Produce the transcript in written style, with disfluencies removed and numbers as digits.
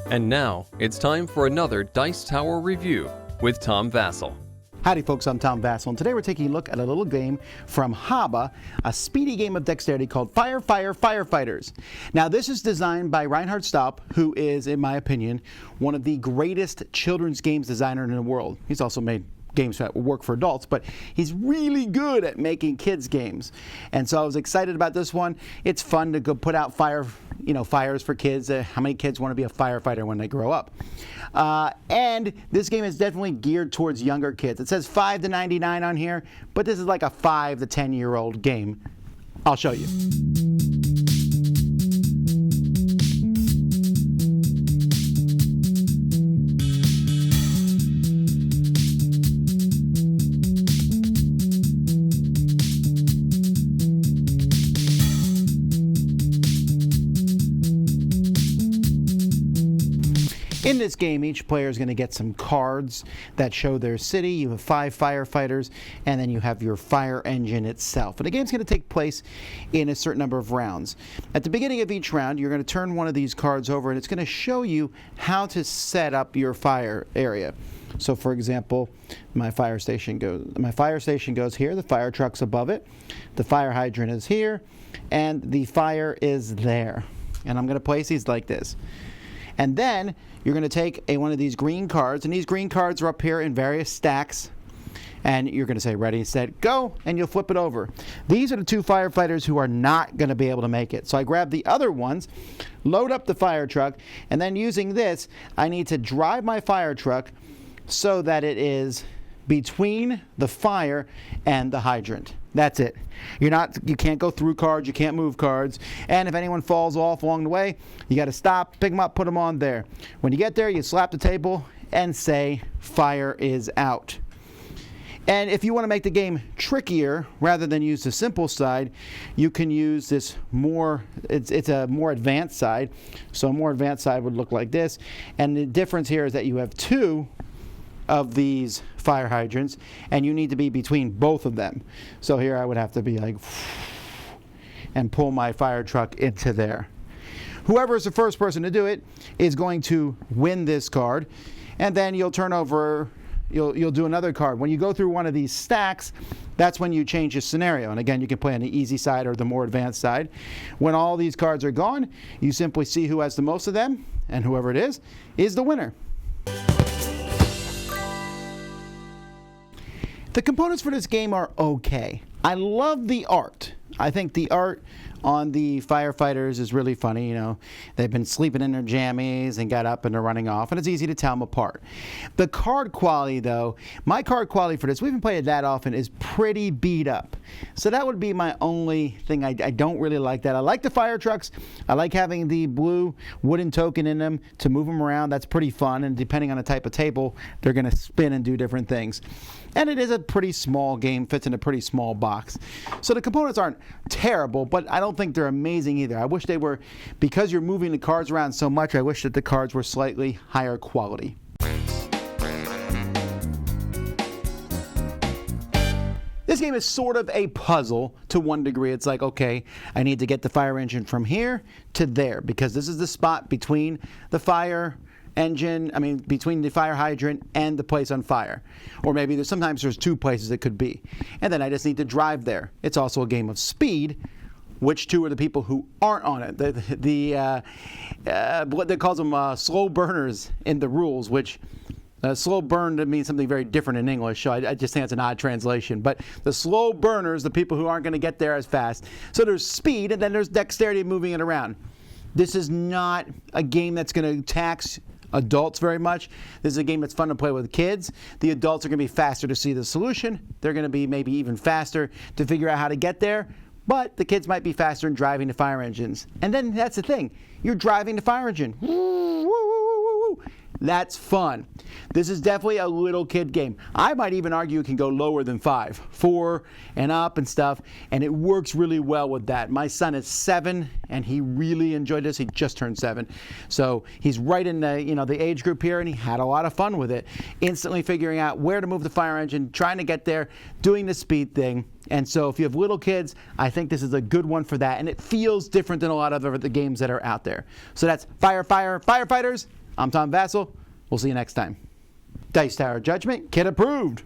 And now, it's time for another Dice Tower review with Tom Vasel. Howdy folks, I'm Tom Vasel, and today we're taking a look at a little game from Haba, a speedy game of dexterity called Firefighters. Now this is designed by Reinhard Staub, who is, in my opinion, one of the greatest children's games designers in the world. He's also made games that work for adults, but he's really good at making kids games. And so I was excited about this one. It's fun to go put out fires for kids. How many kids want to be a firefighter when they grow up? And this game is definitely geared towards younger kids. It says 5 to 99 on here, but this is like a 5 to 10-year-old game. I'll show you. In this game, each player is going to get some cards that show their city. You have 5 firefighters, and then you have your fire engine itself. And the game's going to take place in a certain number of rounds. At the beginning of each round, you're going to turn one of these cards over, and it's going to show you how to set up your fire area. So, for example, my fire station goes here. The fire truck's above it. The fire hydrant is here, and the fire is there. And I'm going to place these like this. And then you're going to take one of these green cards, and these green cards are up here in various stacks, and you're going to say ready, set, go, and you'll flip it over. These are the 2 firefighters who are not going to be able to make it. So I grab the other ones, load up the fire truck, and then using this, I need to drive my fire truck so that it is between the fire and the hydrant. That's it. You can't go through cards, you can't move cards, and if anyone falls off along the way, you got to stop, pick them up, put them on there. When you get there, you slap the table and say, fire is out. And if you want to make the game trickier, rather than use the simple side, you can use this it's a more advanced side. So a more advanced side would look like this, and the difference here is that you have 2 of these fire hydrants, and you need to be between both of them. So here I would have to be like, and pull my fire truck into there. Whoever is the first person to do it is going to win this card, and then you'll turn over, you'll do another card. When you go through one of these stacks, that's when you change your scenario. And again, you can play on the easy side or the more advanced side. When all these cards are gone, you simply see who has the most of them, and whoever it is the winner. The components for this game are okay. I love the art. I think the art on the firefighters is really funny. They've been sleeping in their jammies and got up and they're running off, and it's easy to tell them apart. The card quality, though, my card quality for this, we haven't played it that often, is pretty beat up. So that would be my only thing. I don't really like that. I like the fire trucks. I like having the blue wooden token in them to move them around. That's pretty fun, and depending on the type of table, they're going to spin and do different things. And it is a pretty small game, fits in a pretty small box. So the components aren't terrible, but I don't think they're amazing either. I wish they were, because you're moving the cards around so much, I wish that the cards were slightly higher quality. This game is sort of a puzzle to one degree. It's like, okay, I need to get the fire engine from here to there, because this is the spot between the fire engine, between the fire hydrant and the place on fire. Or maybe sometimes there's 2 places it could be. And then I just need to drive there. It's also a game of speed. Which 2 are the people who aren't on it? What they call them slow burners in the rules, which slow burn means something very different in English, so I just think it's an odd translation. But the slow burners, the people who aren't going to get there as fast. So there's speed, and then there's dexterity moving it around. This is not a game that's going to tax adults very much. This is a game that's fun to play with kids. The adults are going to be faster to see the solution. They're going to be maybe even faster to figure out how to get there. But the kids might be faster in driving the fire engines. And then that's the thing. You're driving the fire engine. That's fun. This is definitely a little kid game. I might even argue it can go lower than 5, 4 and up and stuff, and it works really well with that. My son is 7, and he really enjoyed this. He just turned 7, so he's right in the age group here, and he had a lot of fun with it. Instantly figuring out where to move the fire engine, trying to get there, doing the speed thing. And so if you have little kids, I think this is a good one for that, and it feels different than a lot of the games that are out there. So that's Firefighters. I'm Tom Vasel. We'll see you next time. Dice Tower Judgment, kid approved.